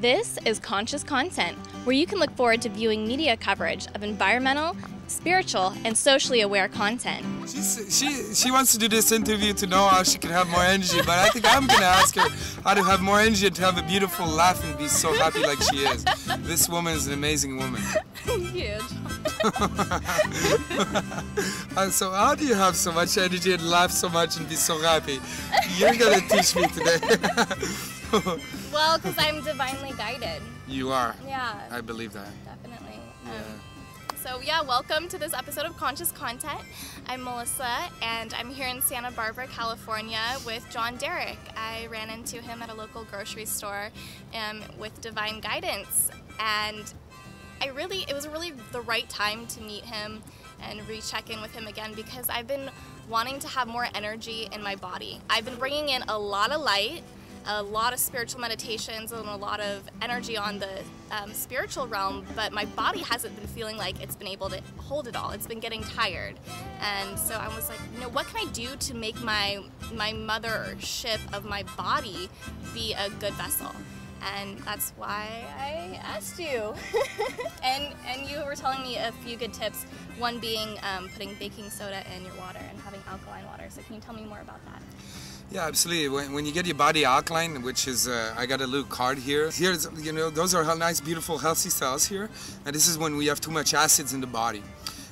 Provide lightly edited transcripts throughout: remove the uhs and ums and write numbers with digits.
This is Conscious Content, where you can look forward to viewing media coverage of environmental, spiritual, and socially aware content. She wants to do this interview to know how she can have more energy, but I think I'm going to ask her how to have more energy and to have a beautiful laugh and be so happy like she is. This woman is an amazing woman. Thank you. So how do you have so much energy and laugh so much and be so happy? You're going to teach me today. Well, because I'm divinely guided. You are? Yeah. I believe that. Definitely. Yeah. Welcome to this episode of Conscious Content. I'm Melissa, and I'm here in Santa Barbara, California with John Derrick. I ran into him at a local grocery store with divine guidance, and it was really the right time to meet him and recheck in with him again, because I've been wanting to have more energy in my body. I've been bringing in a lot of light, a lot of spiritual meditations, and a lot of energy on the spiritual realm, but my body hasn't been feeling like it's been able to hold it all. It's been getting tired. And so I was like, what can I do to make my mothership of my body be a good vessel? And that's why I asked you. and you were telling me a few good tips, one being putting baking soda in your water and having alkaline water. So can you tell me more about that? Yeah, absolutely. When you get your body alkaline, which is, I got a little card here. Here's, those are nice, beautiful, healthy cells here. And this is when we have too much acids in the body.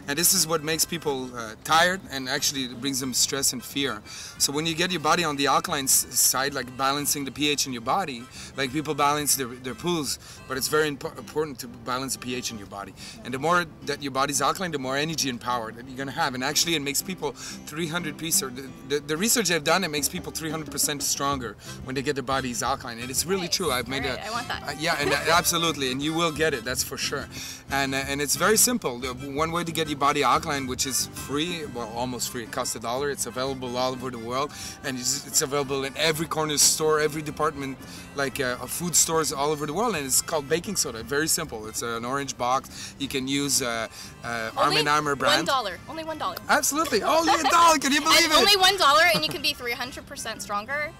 And this is what makes people tired, and actually it brings them stress and fear. So when you get your body on the alkaline side, like balancing the pH in your body, like people balance their pools, but it's very important to balance the pH in your body. And the more that your body's alkaline, the more energy and power that you're going to have. And actually it makes people 300%, the research I've done, it makes people 300% stronger when they get their bodies alkaline. And it's really true. I've made I want that. Yeah, and absolutely, and you will get it, that's for sure. And it's very simple. One way to get your body alkaline, which is free, well, almost free, it costs $1. It's available all over the world, and it's available in every corner store, every department, like food stores all over the world, and it's called baking soda. Very simple. It's an orange box. You can use Arm & Hammer brand. $1. Only $1. Absolutely. Only $1. Can you believe it? Only $1, and you can be 300% stronger.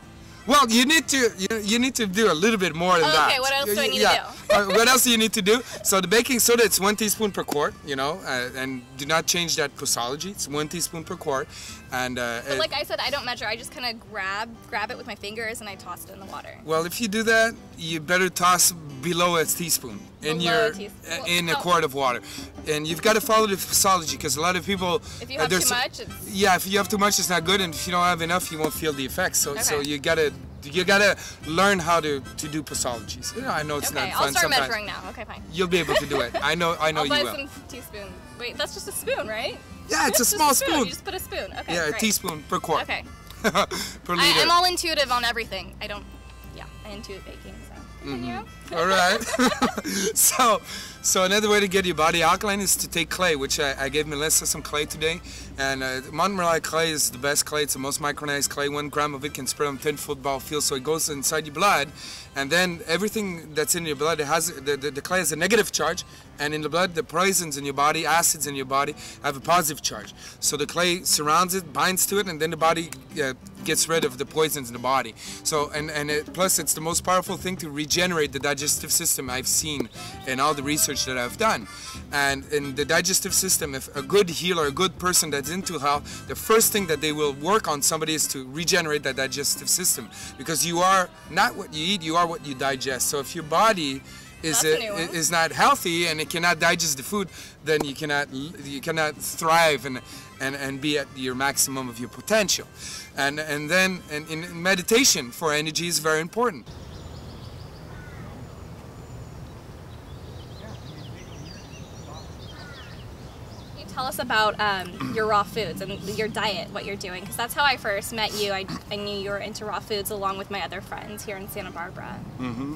Well, you need to do a little bit more than that. Okay, what else do I need to do? What else do you need to do? So the baking soda, it's 1 teaspoon per quart, and do not change that posology. It's 1 teaspoon per quart. And but like I said, I don't measure. I just kind of grab it with my fingers and I toss it in the water. Well, if you do that, you better toss below a teaspoon in a quart of water. And you've got to follow the posology, because a lot of people... If you have too much, yeah, if you have too much, it's not good, and if you don't have enough, you won't feel the effects. So, okay. So you gotta learn how to do posologies. I know it's not fun. I'll start sometimes. measuring now. Okay, fine. You'll be able to do it. I know I'll you will. buy some teaspoon. Wait, that's just a spoon, right? Yeah, it's a small spoon. You just put a spoon. Okay. Yeah, great. a teaspoon per quart. Okay. Per liter. I'm all intuitive on everything. I intuit baking. So. Mm-hmm. All right. So another way to get your body alkaline is to take clay, which I gave Melissa some clay today. And Montmorillon clay is the best clay. It's the most micronized clay. 1 gram of it can spread on 10 football fields, so it goes inside your blood. And then everything that's in your blood, it has the clay has a negative charge, and in the blood, the poisons in your body, acids in your body, have a positive charge. So the clay surrounds it, binds to it, and then the body gets rid of the poisons in the body. So plus it's the most powerful thing to regenerate the digestive system I've seen in all the research that I've done. And in the digestive system, if a good healer, a good person that's into health, the first thing that they will work on somebody is to regenerate that digestive system, because you are not what you eat, you are what you digest. So if your body is not healthy and it cannot digest the food, then you cannot thrive and be at your maximum of your potential. And then in meditation for energy is very important. Tell us about your raw foods and your diet, what you're doing, because that's how I first met you. I knew you were into raw foods along with my other friends here in Santa Barbara. Mm-hmm.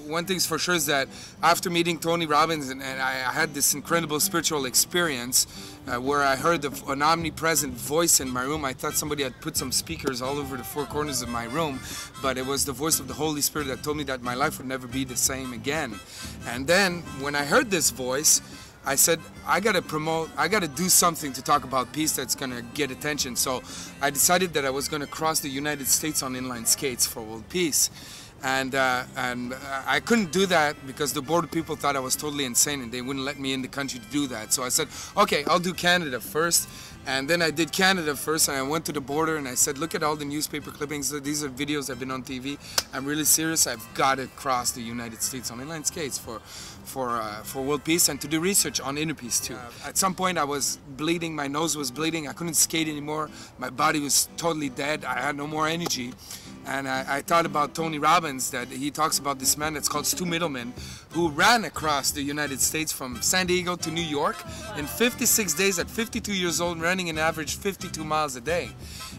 One thing's for sure is that after meeting Tony Robbins, and I had this incredible spiritual experience where I heard an omnipresent voice in my room. I thought somebody had put some speakers all over the 4 corners of my room, but it was the voice of the Holy Spirit that told me that my life would never be the same again. And then when I heard this voice, I said, I gotta do something to talk about peace that's gonna get attention. So I decided that I was gonna cross the United States on inline skates for world peace. And I couldn't do that because the border people thought I was totally insane and they wouldn't let me in the country to do that. So I said, okay, I'll do Canada first. And then I did Canada first, and I went to the border and I said, look at all the newspaper clippings. These are videos I've been on TV. I'm really serious. I've got to cross the United States on inline skates for world peace and to do research on inner peace too. At some point I was bleeding, my nose was bleeding, I couldn't skate anymore. My body was totally dead. I had no more energy. And I thought about Tony Robbins, that he talks about this man that's called Stu Middleman, who ran across the United States from San Diego to New York in 56 days at 52 years old, running an average 52 miles a day.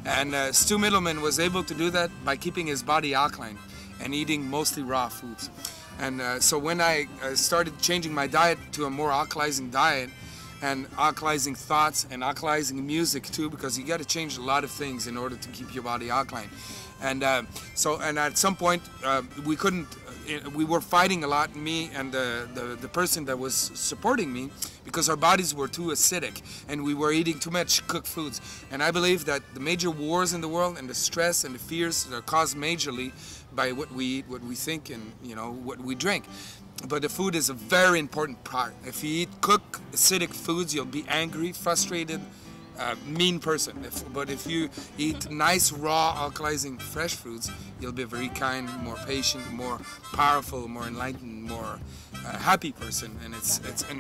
And Stu Middleman was able to do that by keeping his body alkaline and eating mostly raw foods. And so when I started changing my diet to a more alkalizing diet, and alkalizing thoughts and alkalizing music too, because you got to change a lot of things in order to keep your body alkaline. And and at some point we couldn't. We were fighting a lot, me and the person that was supporting me, because our bodies were too acidic and we were eating too much cooked foods. And I believe that the major wars in the world and the stress and the fears are caused majorly by what we eat, what we think, and what we drink. But the food is a very important part. If you eat cooked acidic foods, you'll be angry, frustrated, mean person. But if you eat nice, raw, alkalizing, fresh foods, you'll be a very kind, more patient, more powerful, more enlightened, more happy person. And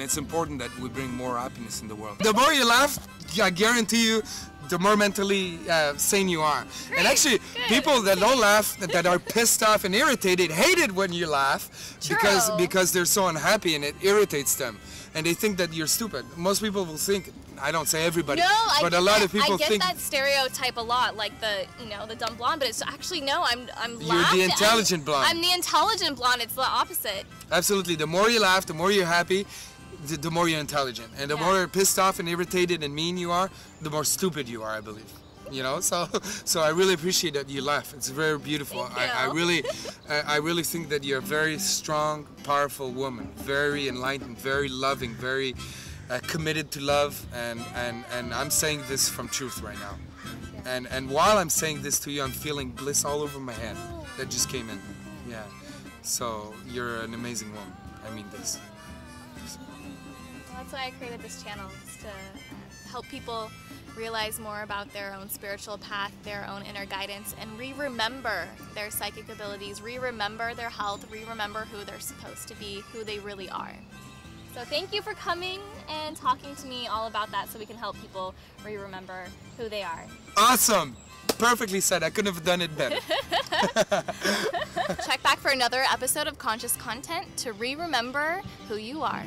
it's important that we bring more happiness in the world. The more you laugh, I guarantee you, the more mentally sane you are. Great, and actually, people that don't laugh, that are pissed off and irritated, hate it when you laugh because they're so unhappy and it irritates them. And they think that you're stupid. Most people will think, I don't say everybody, but a lot of people think. I get that stereotype a lot, like the dumb blonde, but it's actually, no, I'm You're the intelligent blonde. I'm the intelligent blonde, it's the opposite. Absolutely, the more you laugh, the more you're happy, the more you're intelligent. And the more pissed off and irritated and mean you are, the more stupid you are, I believe. So I really appreciate that you laugh. It's very beautiful. I really think that you're a very strong, powerful woman, very enlightened, very loving, very committed to love, and I'm saying this from truth right now. And while I'm saying this to you, I'm feeling bliss all over my head. That just came in. Yeah. So you're an amazing woman. I mean this. That's why I created this channel, is to help people realize more about their own spiritual path, their own inner guidance, and re-remember their psychic abilities, re-remember their health, re-remember who they're supposed to be, who they really are. So thank you for coming and talking to me all about that, so we can help people re-remember who they are. Awesome! Perfectly said. I couldn't have done it better. Check back for another episode of Conscious Content to re-remember who you are.